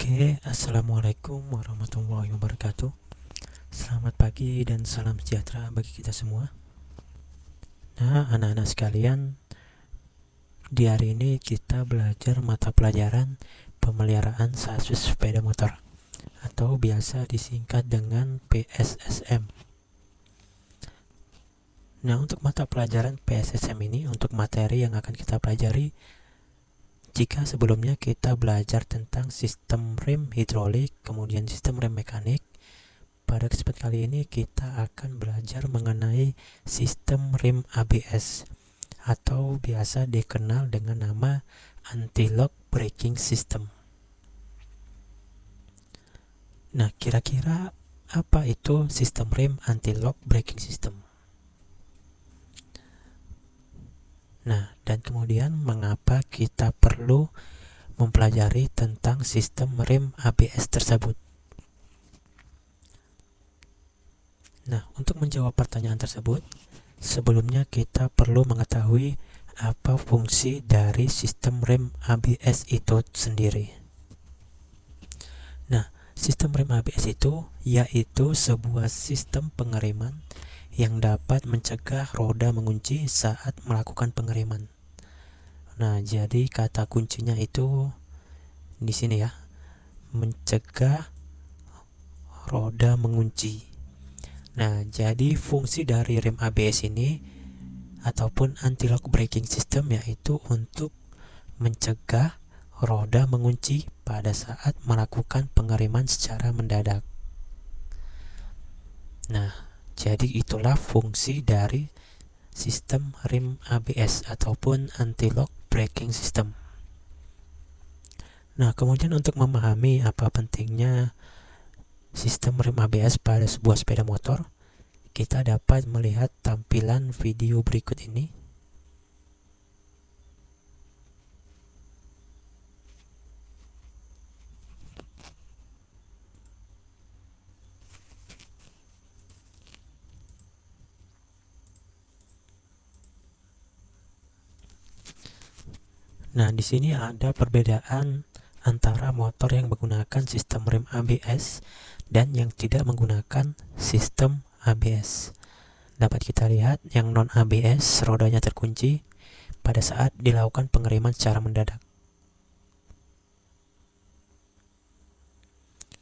Oke, assalamualaikum warahmatullahi wabarakatuh. Selamat pagi dan salam sejahtera bagi kita semua. Nah, anak-anak sekalian, di hari ini kita belajar mata pelajaran pemeliharaan sasis sepeda motor atau biasa disingkat dengan PSSM. Nah, untuk mata pelajaran PSSM ini, untuk materi yang akan kita pelajari, jika sebelumnya kita belajar tentang sistem rem hidrolik, kemudian sistem rem mekanik, pada kesempatan kali ini kita akan belajar mengenai sistem rem ABS atau biasa dikenal dengan nama anti-lock braking system. Nah, kira-kira apa itu sistem rem anti-lock braking system? Nah, dan kemudian mengapa kita perlu mempelajari tentang sistem rem ABS tersebut? Nah, untuk menjawab pertanyaan tersebut, sebelumnya kita perlu mengetahui apa fungsi dari sistem rem ABS itu sendiri. Nah, sistem rem ABS itu yaitu sebuah sistem pengereman yang dapat mencegah roda mengunci saat melakukan pengereman. Nah, jadi kata kuncinya itu di sini ya, mencegah roda mengunci. Nah, jadi fungsi dari rem ABS ini ataupun anti-lock braking system yaitu untuk mencegah roda mengunci pada saat melakukan pengereman secara mendadak. Nah, jadi itulah fungsi dari sistem rem ABS ataupun anti-lock braking system. Nah, kemudian untuk memahami apa pentingnya sistem rem ABS pada sebuah sepeda motor, kita dapat melihat tampilan video berikut ini. Nah, di sini ada perbedaan antara motor yang menggunakan sistem rem ABS dan yang tidak menggunakan sistem ABS. Dapat kita lihat yang non ABS rodanya terkunci pada saat dilakukan pengereman secara mendadak.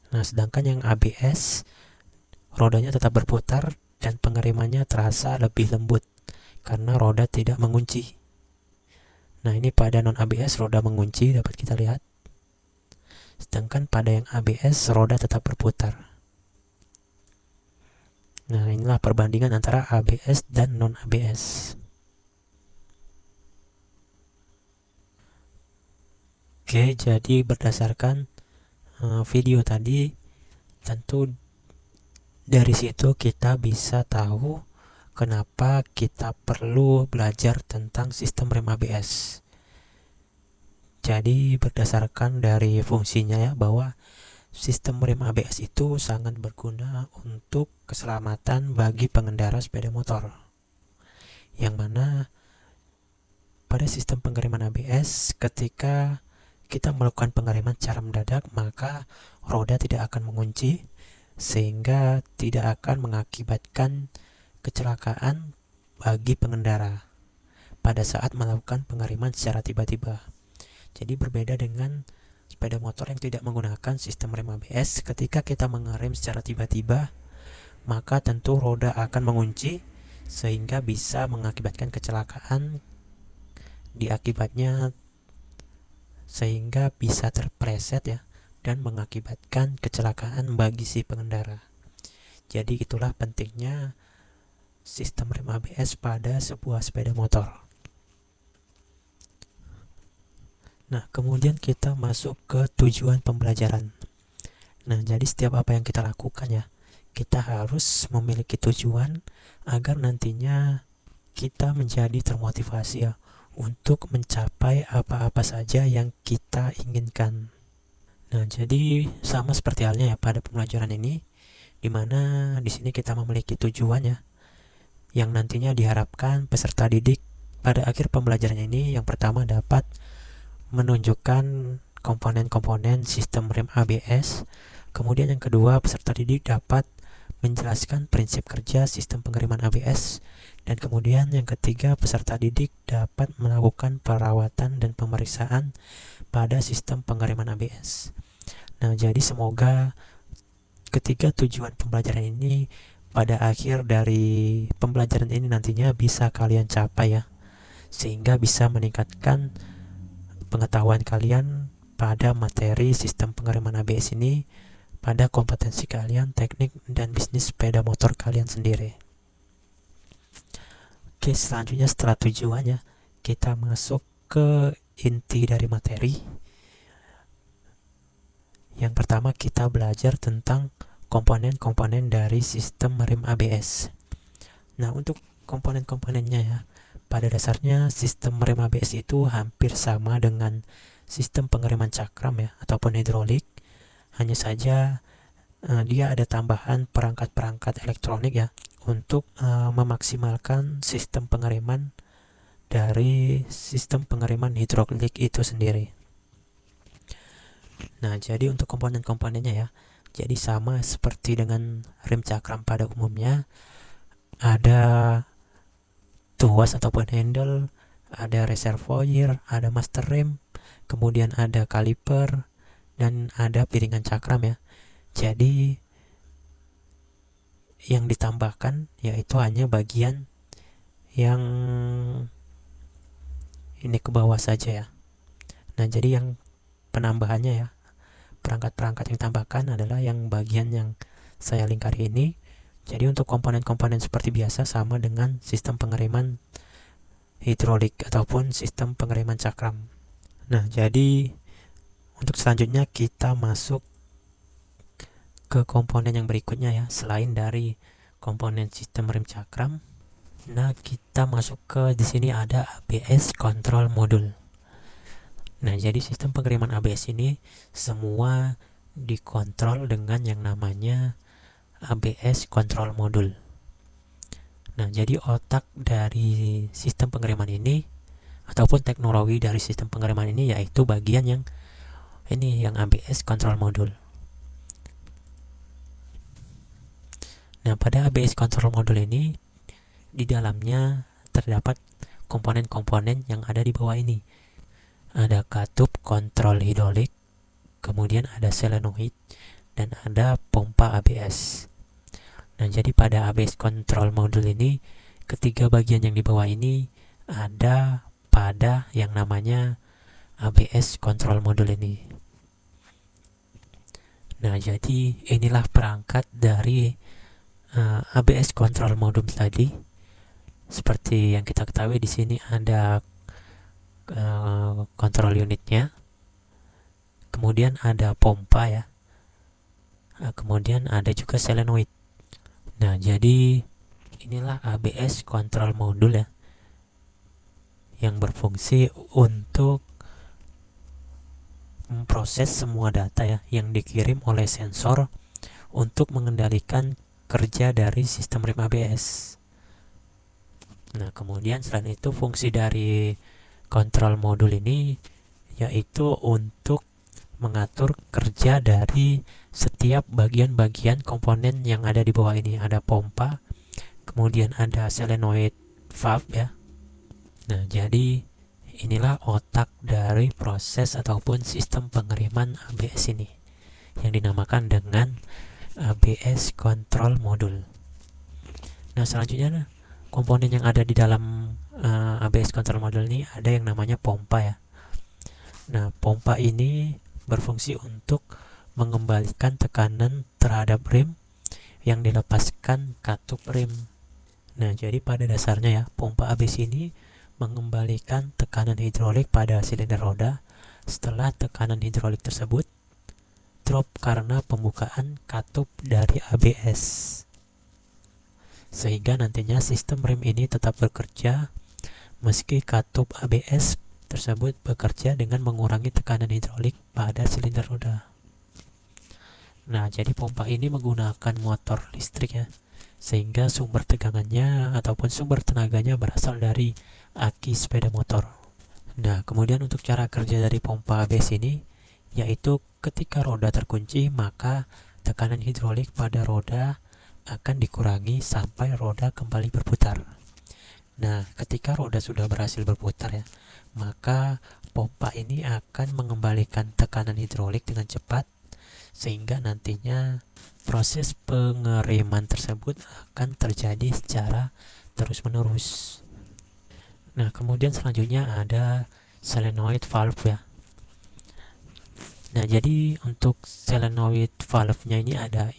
Nah, sedangkan yang ABS rodanya tetap berputar dan pengeremannya terasa lebih lembut karena roda tidak mengunci. Nah, ini pada non ABS roda mengunci dapat kita lihat. Sedangkan pada yang ABS roda tetap berputar. Nah, inilah perbandingan antara ABS dan non ABS. Oke, jadi berdasarkan video tadi, tentu dari situ kita bisa tahu kenapa kita perlu belajar tentang sistem rem ABS. Jadi berdasarkan dari fungsinya ya, bahwa sistem rem ABS itu sangat berguna untuk keselamatan bagi pengendara sepeda motor. Yang mana pada sistem pengereman ABS, ketika kita melakukan pengereman secara mendadak, maka roda tidak akan mengunci sehingga tidak akan mengakibatkan kecelakaan bagi pengendara pada saat melakukan pengereman secara tiba-tiba. Jadi berbeda dengan sepeda motor yang tidak menggunakan sistem rem ABS, ketika kita mengerem secara tiba-tiba, maka tentu roda akan mengunci sehingga bisa mengakibatkan kecelakaan diakibatnya, sehingga bisa terpleset ya dan mengakibatkan kecelakaan bagi si pengendara. Jadi itulah pentingnya sistem rem ABS pada sebuah sepeda motor. Nah, kemudian kita masuk ke tujuan pembelajaran. Nah, jadi setiap apa yang kita lakukan ya, kita harus memiliki tujuan agar nantinya kita menjadi termotivasi ya untuk mencapai apa-apa saja yang kita inginkan. Nah, jadi sama seperti halnya ya pada pembelajaran ini, di mana di sini kita memiliki tujuan ya, yang nantinya diharapkan peserta didik pada akhir pembelajaran ini yang pertama dapat menunjukkan komponen-komponen sistem rem ABS. Kemudian yang kedua, peserta didik dapat menjelaskan prinsip kerja sistem pengereman ABS. Dan kemudian yang ketiga, peserta didik dapat melakukan perawatan dan pemeriksaan pada sistem pengereman ABS. Nah, jadi semoga ketiga tujuan pembelajaran ini pada akhir dari pembelajaran ini nantinya bisa kalian capai ya, sehingga bisa meningkatkan pengetahuan kalian pada materi sistem pengereman ABS ini, pada kompetensi kalian, teknik dan bisnis sepeda motor kalian sendiri. Oke, selanjutnya setelah tujuannya, kita masuk ke inti dari materi. Yang pertama, kita belajar tentang komponen-komponen dari sistem rem ABS. Nah, untuk komponen-komponennya ya, pada dasarnya sistem rem ABS itu hampir sama dengan sistem pengereman cakram ya, ataupun hidrolik. Hanya saja dia ada tambahan perangkat-perangkat elektronik ya, untuk memaksimalkan sistem pengereman dari sistem pengereman hidrolik itu sendiri. Nah, jadi untuk komponen-komponennya ya, jadi sama seperti dengan rem cakram pada umumnya. Ada tuas ataupun handle, ada reservoir, ada master rem, kemudian ada kaliper, dan ada piringan cakram ya. Jadi yang ditambahkan yaitu hanya bagian yang ini ke bawah saja ya. Nah, jadi yang penambahannya ya, perangkat-perangkat yang tambahkan adalah yang bagian yang saya lingkari ini. Jadi untuk komponen-komponen seperti biasa sama dengan sistem pengereman hidrolik ataupun sistem pengereman cakram. Nah, jadi untuk selanjutnya kita masuk ke komponen yang berikutnya ya, selain dari komponen sistem rem cakram. Nah, kita masuk ke di sini ada ABS control module. Nah, jadi sistem pengereman ABS ini semua dikontrol dengan yang namanya ABS control module. Nah, jadi otak dari sistem pengereman ini ataupun teknologi dari sistem pengereman ini yaitu bagian yang ini, yang ABS control module. Nah, pada ABS control module ini di dalamnya terdapat komponen-komponen yang ada di bawah ini. Ada katup kontrol hidrolik, kemudian ada solenoid, dan ada pompa ABS. Nah, jadi pada ABS control module ini, ketiga bagian yang di bawah ini ada pada yang namanya ABS control module ini. Nah, jadi inilah perangkat dari ABS control module tadi. Seperti yang kita ketahui di sini ada kontrol unitnya, kemudian ada pompa ya, kemudian ada juga solenoid. Nah, jadi inilah ABS control module ya, yang berfungsi untuk memproses semua data ya yang dikirim oleh sensor untuk mengendalikan kerja dari sistem rem ABS. Nah, kemudian selain itu fungsi dari kontrol modul ini yaitu untuk mengatur kerja dari setiap bagian-bagian komponen yang ada di bawah ini. Ada pompa, kemudian ada solenoid valve ya. Nah, jadi inilah otak dari proses ataupun sistem pengereman ABS ini yang dinamakan dengan ABS control module. Nah, selanjutnya komponen yang ada di dalam ABS control module ini ada yang namanya pompa ya. Nah, pompa ini berfungsi untuk mengembalikan tekanan terhadap rem yang dilepaskan katup rem. Nah, jadi pada dasarnya ya, pompa ABS ini mengembalikan tekanan hidrolik pada silinder roda setelah tekanan hidrolik tersebut drop karena pembukaan katup dari ABS, sehingga nantinya sistem rem ini tetap bekerja meski katup ABS tersebut bekerja dengan mengurangi tekanan hidrolik pada silinder roda. Nah, jadi pompa ini menggunakan motor listrik ya, sehingga sumber tegangannya ataupun sumber tenaganya berasal dari aki sepeda motor. Nah, kemudian untuk cara kerja dari pompa ABS ini yaitu ketika roda terkunci maka tekanan hidrolik pada roda akan dikurangi sampai roda kembali berputar. Nah, ketika roda sudah berhasil berputar ya, maka pompa ini akan mengembalikan tekanan hidrolik dengan cepat sehingga nantinya proses pengereman tersebut akan terjadi secara terus-menerus. Nah, kemudian selanjutnya ada solenoid valve ya. Nah, jadi untuk solenoid valve-nya ini ada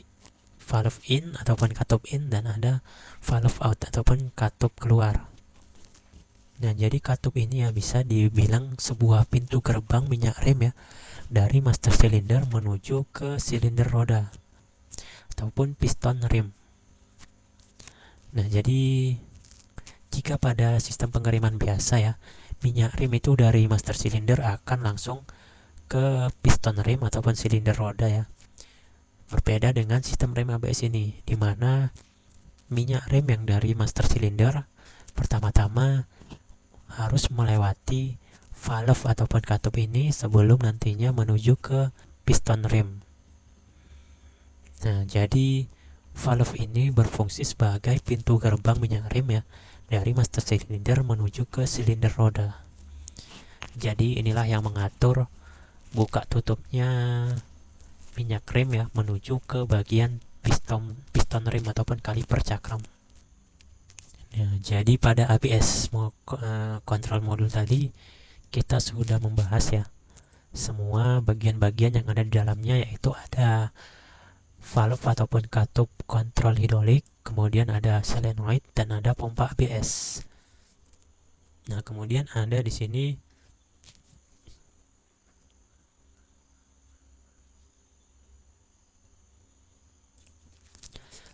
valve in ataupun katup in dan ada valve out ataupun katup keluar. Nah, jadi katup ini ya bisa dibilang sebuah pintu gerbang minyak rem ya dari master cylinder menuju ke silinder roda ataupun piston rim. Nah, jadi jika pada sistem pengereman biasa ya, minyak rem itu dari master cylinder akan langsung ke piston rim ataupun silinder roda ya. Berbeda dengan sistem rem ABS ini, di mana minyak rem yang dari master cylinder pertama-tama harus melewati valve ataupun katup ini sebelum nantinya menuju ke piston rim. Nah, jadi valve ini berfungsi sebagai pintu gerbang minyak rem ya dari master cylinder menuju ke silinder roda. Jadi inilah yang mengatur buka tutupnya minyak rem ya menuju ke bagian piston rem ataupun kaliper cakram. Ya, jadi pada ABS kontrol modul tadi kita sudah membahas ya semua bagian-bagian yang ada di dalamnya, yaitu ada valve ataupun katup kontrol hidrolik, kemudian ada solenoid dan ada pompa ABS. Nah, kemudian ada di sini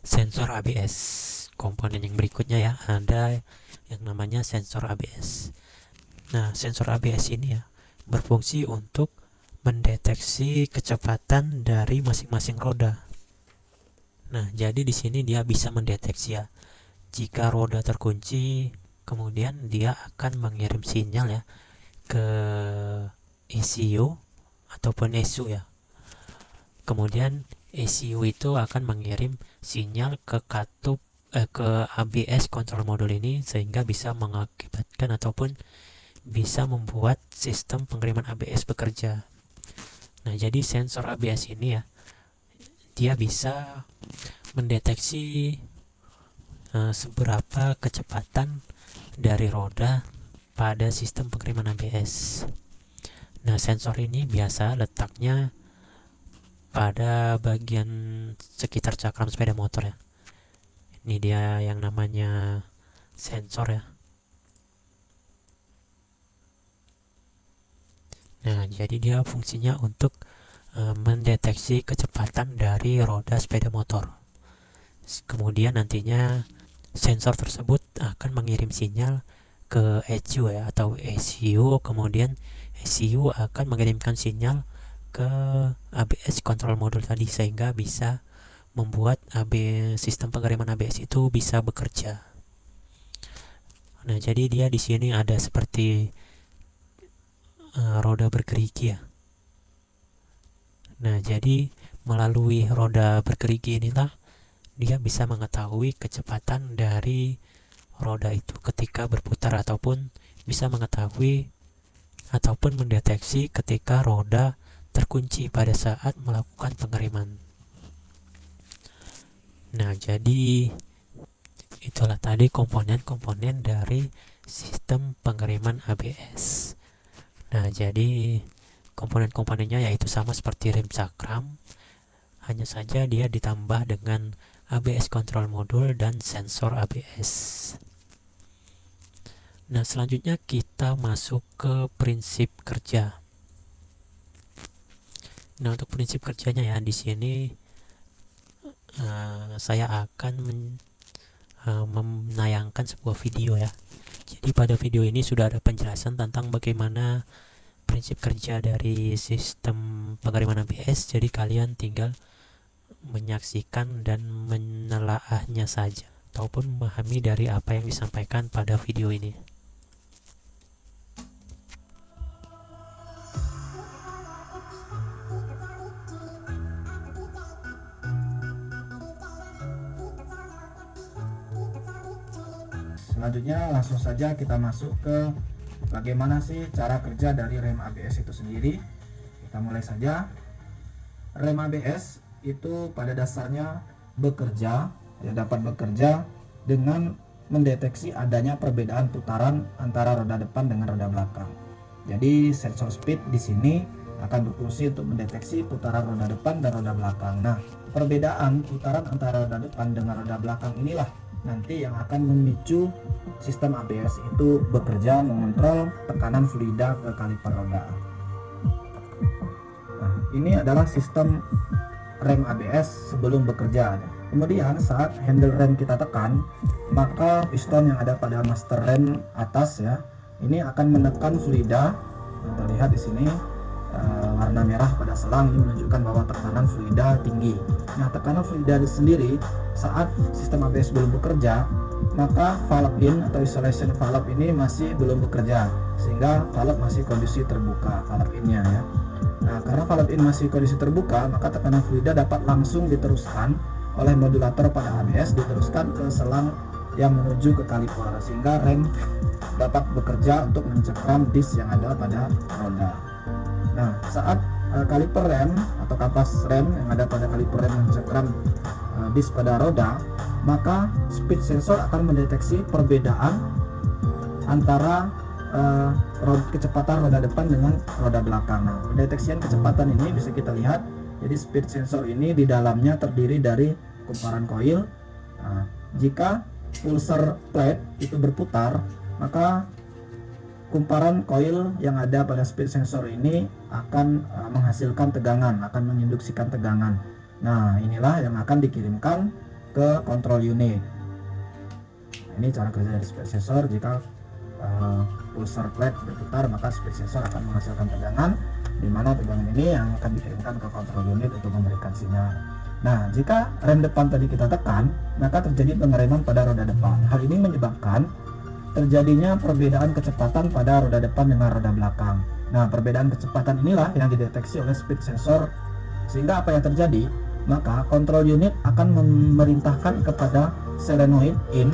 sensor ABS. Komponen yang berikutnya ya, ada yang namanya sensor ABS. Nah, sensor ABS ini ya berfungsi untuk mendeteksi kecepatan dari masing-masing roda. Nah, jadi di sini dia bisa mendeteksi ya jika roda terkunci, kemudian dia akan mengirim sinyal ya ke ECU ataupun ESU ya. Kemudian ECU itu akan mengirim sinyal ke katup ke ABS kontrol modul ini sehingga bisa mengakibatkan ataupun bisa membuat sistem pengereman ABS bekerja. Nah, jadi sensor ABS ini ya dia bisa mendeteksi seberapa kecepatan dari roda pada sistem pengereman ABS. Nah, sensor ini biasa letaknya pada bagian sekitar cakram sepeda motor ya. Ini dia yang namanya sensor ya. Nah, jadi dia fungsinya untuk mendeteksi kecepatan dari roda sepeda motor. Kemudian nantinya sensor tersebut akan mengirim sinyal ke ECU ya atau ECU, kemudian ECU akan mengirimkan sinyal ke ABS kontrol modul tadi sehingga bisa membuat sistem pengereman ABS itu bisa bekerja. Nah, jadi dia di sini ada seperti roda bergerigi ya. Nah, jadi melalui roda bergerigi inilah dia bisa mengetahui kecepatan dari roda itu ketika berputar ataupun bisa mengetahui ataupun mendeteksi ketika roda terkunci pada saat melakukan pengereman. Nah, jadi itulah tadi komponen-komponen dari sistem pengereman ABS. Nah, jadi komponen-komponennya yaitu sama seperti rem cakram, hanya saja dia ditambah dengan ABS kontrol modul dan sensor ABS. Nah, selanjutnya kita masuk ke prinsip kerja. Nah, untuk prinsip kerjanya ya di sini saya akan menayangkan sebuah video ya. Jadi pada video ini sudah ada penjelasan tentang bagaimana prinsip kerja dari sistem pengereman ABS. Jadi kalian tinggal menyaksikan dan menelaahnya saja ataupun memahami dari apa yang disampaikan pada video ini. selanjutnya langsung saja kita masuk ke bagaimana sih cara kerja dari rem ABS itu sendiri. Kita mulai saja. Rem ABS itu pada dasarnya dapat bekerja dengan mendeteksi adanya perbedaan putaran antara roda depan dengan roda belakang. Jadi sensor speed di sini akan berfungsi untuk mendeteksi putaran roda depan dan roda belakang. Nah, perbedaan putaran antara roda depan dengan roda belakang inilah nanti yang akan memicu sistem ABS itu bekerja mengontrol tekanan fluida ke kaliper roda. Nah, ini adalah sistem rem ABS sebelum bekerja. Kemudian saat handle rem kita tekan, maka piston yang ada pada master rem atas ya, ini akan menekan fluida. Nah, terlihat di sini warna merah pada selang ini menunjukkan bahwa tekanan fluida tinggi. Nah, tekanan fluida sendiri saat sistem ABS belum bekerja, maka valve in atau isolation valve ini masih belum bekerja, sehingga valve masih kondisi terbuka, valve innya ya. Nah, karena valve in masih kondisi terbuka, maka tekanan fluida dapat langsung diteruskan oleh modulator pada ABS, diteruskan ke selang yang menuju ke kaliper, sehingga rem dapat bekerja untuk mencengkram disk yang ada pada roda. Nah, saat kaliper rem atau kapas rem yang ada pada kaliper rem mencengkram disk pada roda, maka speed sensor akan mendeteksi perbedaan antara kecepatan roda depan dengan roda belakang. Nah, pendeteksian kecepatan ini bisa kita lihat. Jadi speed sensor ini di dalamnya terdiri dari kumparan koil. Nah, jika pulser plate itu berputar, maka kumparan koil yang ada pada speed sensor ini akan menghasilkan tegangan, akan menginduksikan tegangan. Nah, inilah yang akan dikirimkan ke control unit. Ini cara kerja dari speed sensor. Jika pulser plate berputar, maka speed sensor akan menghasilkan tegangan, di mana tegangan ini yang akan dikirimkan ke control unit untuk memberikan sinyal. Nah, jika rem depan tadi kita tekan, maka terjadi pengereman pada roda depan. Hal ini menyebabkan terjadinya perbedaan kecepatan pada roda depan dengan roda belakang. Nah, perbedaan kecepatan inilah yang dideteksi oleh speed sensor, sehingga apa yang terjadi? Maka control unit akan memerintahkan kepada solenoid in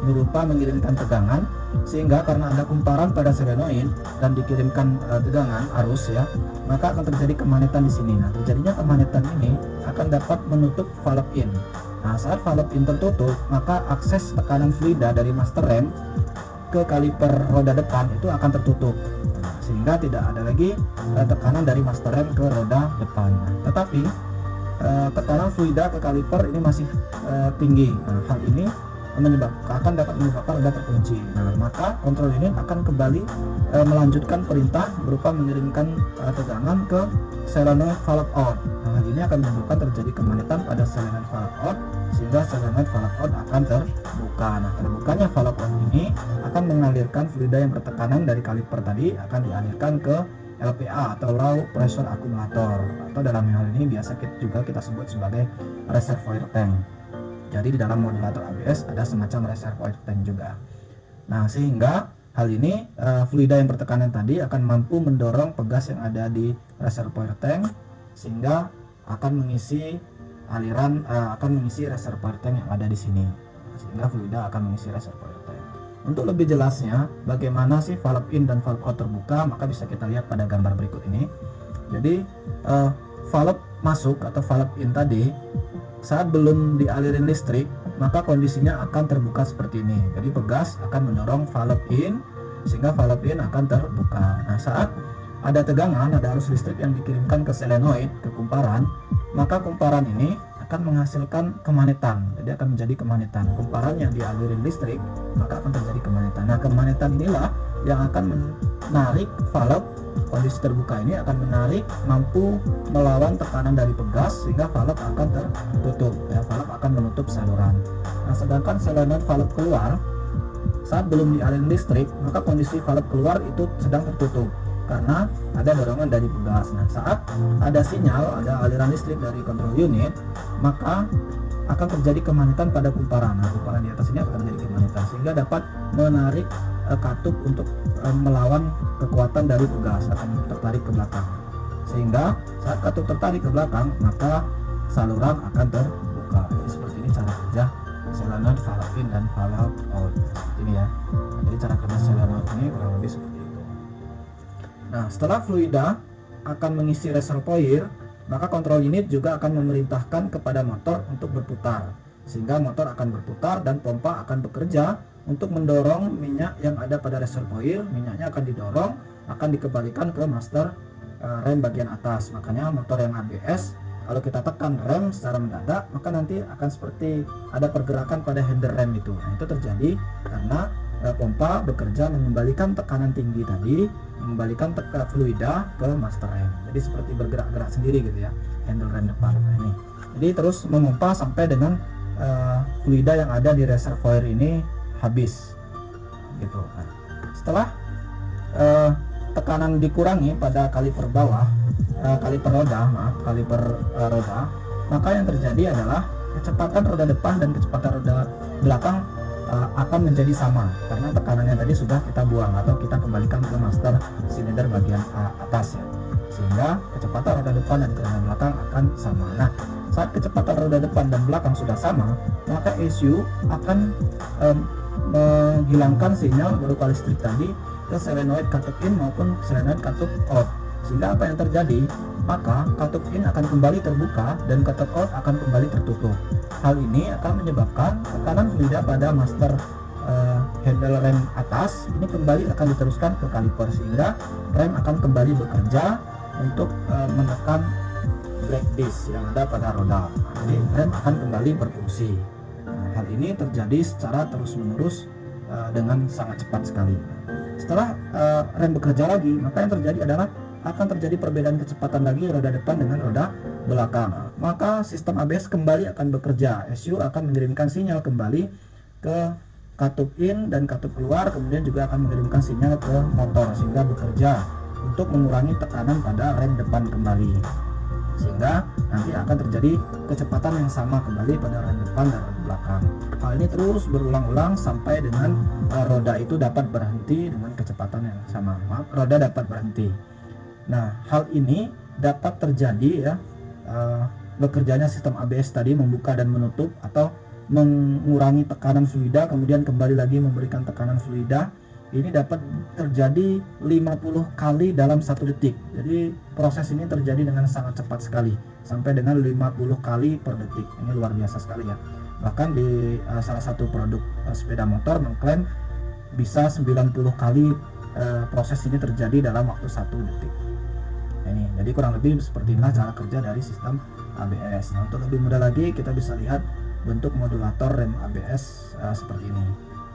berupa mengirimkan tegangan, sehingga karena ada kumparan pada solenoid dan dikirimkan tegangan arus ya, maka akan terjadi kemagnetan di sini. Nah, terjadinya kemagnetan ini akan dapat menutup valve in. Nah, saat valve in tertutup, maka akses tekanan fluida dari master rem ke kaliper roda depan itu akan tertutup, sehingga tidak ada lagi tekanan dari master rem ke roda depan. Tetapi tekanan fluida ke kaliper ini masih tinggi. Nah, hal ini akan dapat menyebabkan roda terkunci. Nah, maka control unit akan kembali melanjutkan perintah berupa mengirimkan tegangan ke solenoid valve out. Nah, hal ini akan menyebabkan terjadi kemagnetan pada solenoid valve out, sehingga solenoid valve out akan terbuka. Nah, terbukanya valve out ini akan mengalirkan fluida yang bertekanan dari kaliper tadi akan dialirkan ke LPA atau low pressure accumulator, atau dalam hal ini biasa kita sebut sebagai reservoir tank. Jadi di dalam modulator ABS ada semacam reservoir tank juga. Nah, sehingga hal ini fluida yang bertekanan tadi akan mampu mendorong pegas yang ada di reservoir tank, sehingga akan mengisi reservoir tank yang ada di sini. Sehingga fluida akan mengisi reservoir tank. Untuk lebih jelasnya bagaimana sih valve in dan valve out terbuka, maka bisa kita lihat pada gambar berikut ini. Jadi valve masuk atau valve in tadi saat belum dialirin listrik, maka kondisinya akan terbuka seperti ini. Jadi pegas akan mendorong valve in, sehingga valve in akan terbuka. Nah, saat ada tegangan, ada arus listrik yang dikirimkan ke solenoid, ke kumparan, maka kumparan ini akan menghasilkan kemagnetan. Jadi akan menjadi kemagnetan. Kumparan yang dialirin listrik, maka akan terjadi kemagnetan. Nah, kemagnetan inilah yang akan menarik valve. Kondisi terbuka ini akan menarik, mampu melawan tekanan dari pegas, sehingga valve akan tertutup ya, valve akan menutup saluran. Nah, sedangkan solenoid valve keluar saat belum dialirin listrik, maka kondisi valve keluar itu sedang tertutup karena ada dorongan dari pegas. Nah, saat ada sinyal, ada aliran listrik dari control unit, maka akan terjadi kemagnetan pada kumparan. Nah, kumparan di atas ini akan terjadi kemagnetan, sehingga dapat menarik katup untuk melawan kekuatan dari pegas, akan tertarik ke belakang. Sehingga saat katup tertarik ke belakang, maka saluran akan terbuka. Jadi seperti ini cara kerja solenoid valve in dan valve out seperti ini ya. Jadi cara kerja solenoid ini kurang lebih seperti itu. Nah, setelah fluida akan mengisi reservoir, maka kontrol unit juga akan memerintahkan kepada motor untuk berputar, sehingga motor akan berputar dan pompa akan bekerja untuk mendorong minyak yang ada pada reservoir. Minyaknya akan didorong, akan dikembalikan ke master rem bagian atas. Makanya motor yang ABS, kalau kita tekan rem secara mendadak, maka nanti akan seperti ada pergerakan pada handle rem itu. Nah, itu terjadi karena pompa bekerja mengembalikan tekanan tinggi tadi, mengembalikan fluida ke master rem. Jadi seperti bergerak-gerak sendiri gitu ya, handle rem depan. Nah, ini. Jadi terus memompa sampai dengan fluida yang ada di reservoir ini habis. Gitu. Nah, setelah tekanan dikurangi pada kaliper bawah, kaliper roda, maka yang terjadi adalah kecepatan roda depan dan kecepatan roda belakang akan menjadi sama karena tekanannya tadi sudah kita buang atau kita kembalikan ke master silinder bagian atas ya, sehingga kecepatan roda depan dan roda belakang akan sama. Nah, saat kecepatan roda depan dan belakang sudah sama, maka ECU akan menghilangkan sinyal berupa listrik tadi ke solenoid katup in maupun solenoid katup out, sehingga apa yang terjadi, maka katup in akan kembali terbuka dan katup out akan kembali tertutup. Hal ini akan menyebabkan tekanan fluida pada master handle rem atas ini kembali akan diteruskan ke kaliper, sehingga rem akan kembali bekerja untuk menekan brake disc yang ada pada roda. Jadi rem akan kembali berfungsi. Nah, hal ini terjadi secara terus-menerus dengan sangat cepat sekali. Setelah rem bekerja lagi, maka yang terjadi adalah akan terjadi perbedaan kecepatan lagi roda depan dengan roda belakang. Maka sistem ABS kembali akan bekerja. ECU akan mengirimkan sinyal kembali ke katup in dan katup keluar, kemudian juga akan mengirimkan sinyal ke motor sehingga bekerja untuk mengurangi tekanan pada rem depan kembali, sehingga nanti akan terjadi kecepatan yang sama kembali pada rem depan dan rem belakang. Hal ini terus berulang-ulang sampai dengan roda itu dapat berhenti dengan kecepatan yang sama. Roda dapat berhenti. Nah, hal ini dapat terjadi ya, bekerjanya sistem ABS tadi membuka dan menutup atau mengurangi tekanan fluida kemudian kembali lagi memberikan tekanan fluida. Ini dapat terjadi 50 kali dalam 1 detik. Jadi proses ini terjadi dengan sangat cepat sekali, sampai dengan 50 kali per detik. Ini luar biasa sekali ya. Bahkan di salah satu produk sepeda motor mengklaim bisa 90 kali proses ini terjadi dalam waktu 1 detik. Ini jadi kurang lebih seperti inilah cara kerja dari sistem ABS. Nah, untuk lebih mudah lagi kita bisa lihat bentuk modulator rem ABS seperti ini.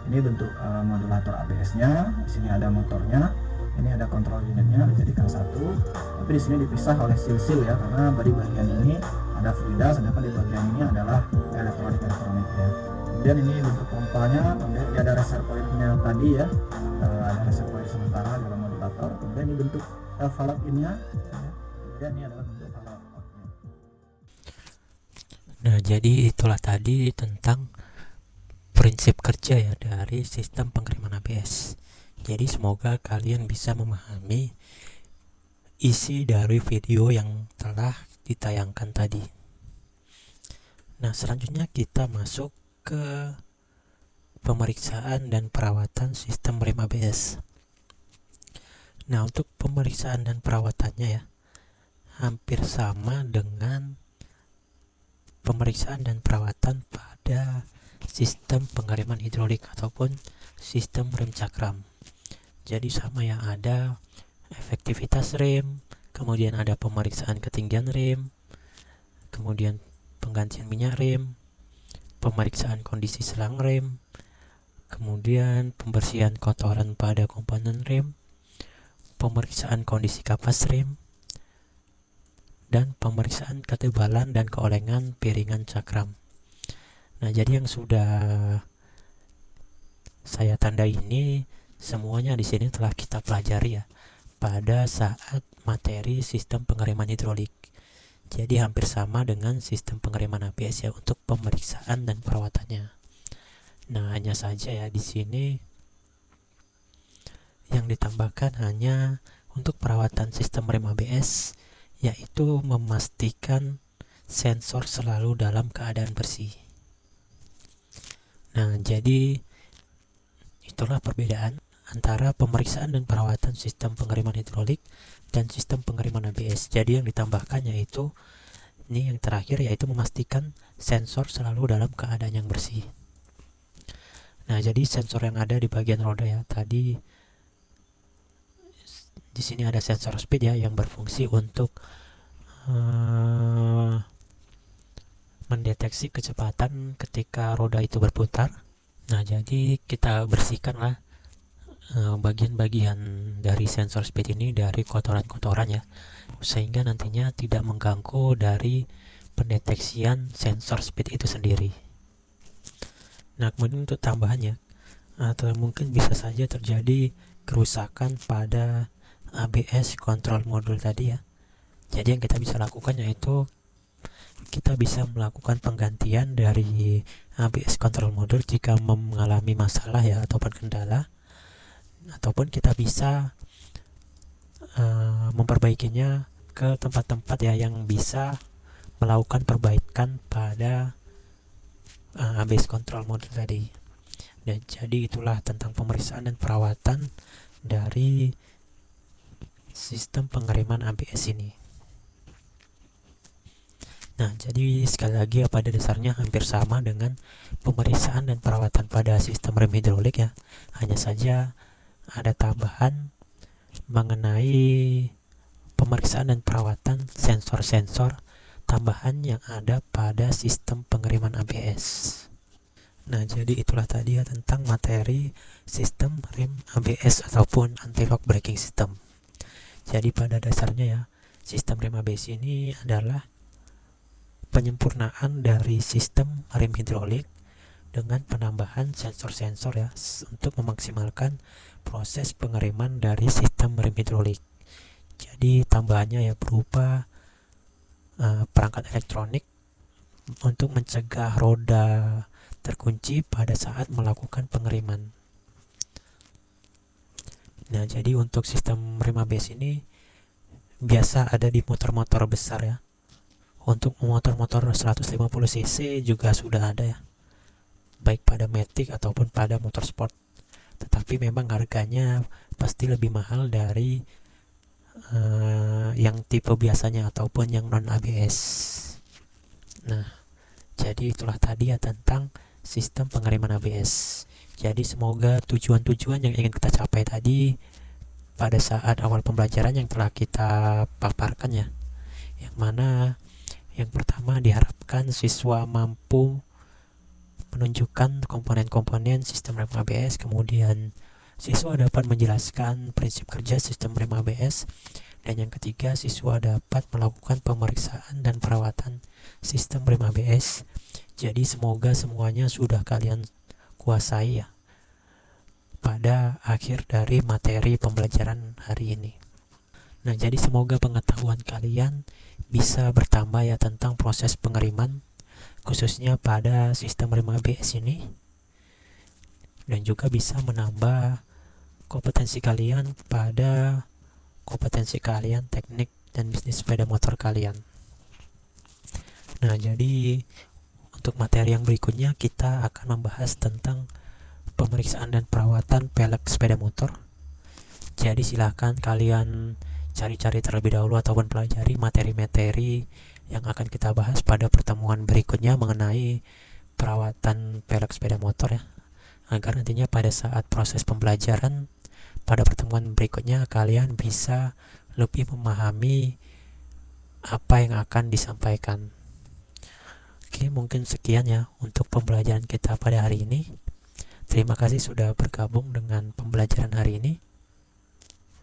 Ini bentuk modulator ABS-nya. Di sini ada motornya, ini ada kontrol unitnya dijadikan satu, tapi di sini dipisah oleh sil-sil ya, karena di bagian ini ada fluida, sedangkan di bagian ini adalah elektronik ya. Kemudian ini bentuk pompanya, kemudian ini ada reservoirnya tadi ya, ada reservoir sementara dalam modulator. Kemudian ini bentuk valve in-nya, ya. Kemudian ini adalah bentuk valve out-nya. Nah, jadi itulah tadi tentang prinsip kerja ya dari sistem pengereman ABS. Jadi semoga kalian bisa memahami isi dari video yang telah ditayangkan tadi. Nah, selanjutnya kita masuk ke pemeriksaan dan perawatan sistem rem ABS. Nah, untuk pemeriksaan dan perawatannya ya hampir sama dengan pemeriksaan dan perawatan pada sistem pengereman hidrolik ataupun sistem rem cakram. Jadi sama yang ada efektivitas rem, kemudian ada pemeriksaan ketinggian rem, kemudian penggantian minyak rem, pemeriksaan kondisi selang rem, kemudian pembersihan kotoran pada komponen rem, pemeriksaan kondisi kapas rem, dan pemeriksaan ketebalan dan keolengan piringan cakram. Nah, jadi yang sudah saya tandai ini semuanya di sini telah kita pelajari ya pada saat materi sistem pengereman hidrolik. Jadi hampir sama dengan sistem pengereman ABS ya untuk pemeriksaan dan perawatannya. Nah, hanya saja ya di sini yang ditambahkan hanya untuk perawatan sistem rem ABS, yaitu memastikan sensor selalu dalam keadaan bersih. Nah, jadi itulah perbedaan antara pemeriksaan dan perawatan sistem pengiriman hidrolik dan sistem pengiriman ABS. Jadi yang ditambahkan yaitu ini yang terakhir, yaitu memastikan sensor selalu dalam keadaan yang bersih. Nah, jadi sensor yang ada di bagian roda ya, tadi di sini ada sensor speed ya yang berfungsi untuk mendeteksi kecepatan ketika roda itu berputar. Nah, jadi kita bersihkanlah bagian-bagian dari sensor speed ini dari kotoran-kotoran ya, sehingga nantinya tidak mengganggu dari pendeteksian sensor speed itu sendiri. Nah, kemudian untuk tambahannya, atau mungkin bisa saja terjadi kerusakan pada ABS control module tadi ya. Jadi yang kita bisa lakukan yaitu kita bisa melakukan penggantian dari ABS control module jika mengalami masalah ya ataupun kendala, ataupun kita bisa memperbaikinya ke tempat-tempat ya yang bisa melakukan perbaikan pada ABS control module tadi. Dan jadi itulah tentang pemeriksaan dan perawatan dari sistem pengiriman ABS ini. Nah, jadi sekali lagi ya, pada dasarnya hampir sama dengan pemeriksaan dan perawatan pada sistem rem hidrolik ya. Hanya saja ada tambahan mengenai pemeriksaan dan perawatan sensor-sensor tambahan yang ada pada sistem pengiriman ABS. Nah, jadi itulah tadi ya tentang materi sistem rem ABS ataupun anti-lock braking system. Jadi pada dasarnya ya, sistem rem ABS ini adalah penyempurnaan dari sistem rem hidrolik dengan penambahan sensor-sensor ya untuk memaksimalkan proses pengiriman dari sistem rem hidrolik. Jadi tambahannya ya berupa perangkat elektronik untuk mencegah roda terkunci pada saat melakukan pengiriman. Nah, jadi untuk sistem rem ABS ini biasa ada di motor-motor besar ya. Untuk motor-motor 150 cc juga sudah ada ya, baik pada Matic ataupun pada motorsport. Tetapi memang harganya pasti lebih mahal dari yang tipe biasanya ataupun yang non ABS. Nah, jadi itulah tadi ya tentang sistem pengiriman ABS. Jadi semoga tujuan-tujuan yang ingin kita capai tadi pada saat awal pembelajaran yang telah kita paparkan ya, yang mana yang pertama diharapkan siswa mampu menunjukkan komponen-komponen sistem rem ABS, kemudian siswa dapat menjelaskan prinsip kerja sistem rem ABS, dan yang ketiga siswa dapat melakukan pemeriksaan dan perawatan sistem rem ABS. Jadi semoga semuanya sudah kalian kuasai ya pada akhir dari materi pembelajaran hari ini. Nah, jadi semoga pengetahuan kalian bisa bertambah ya tentang proses pengiriman, khususnya pada sistem rem ABS ini, dan juga bisa menambah kompetensi kalian pada kompetensi kalian teknik dan bisnis sepeda motor kalian. Nah, jadi untuk materi yang berikutnya kita akan membahas tentang pemeriksaan dan perawatan pelek sepeda motor. Jadi silahkan kalian cari-cari terlebih dahulu ataupun pelajari materi-materi yang akan kita bahas pada pertemuan berikutnya mengenai perawatan pelek sepeda motor ya, agar nantinya pada saat proses pembelajaran pada pertemuan berikutnya kalian bisa lebih memahami apa yang akan disampaikan. Oke, mungkin sekian ya untuk pembelajaran kita pada hari ini. Terima kasih sudah bergabung dengan pembelajaran hari ini.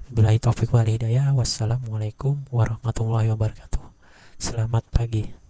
Billahi taufiq wal hidayah. Wassalamualaikum warahmatullahi wabarakatuh. Selamat pagi.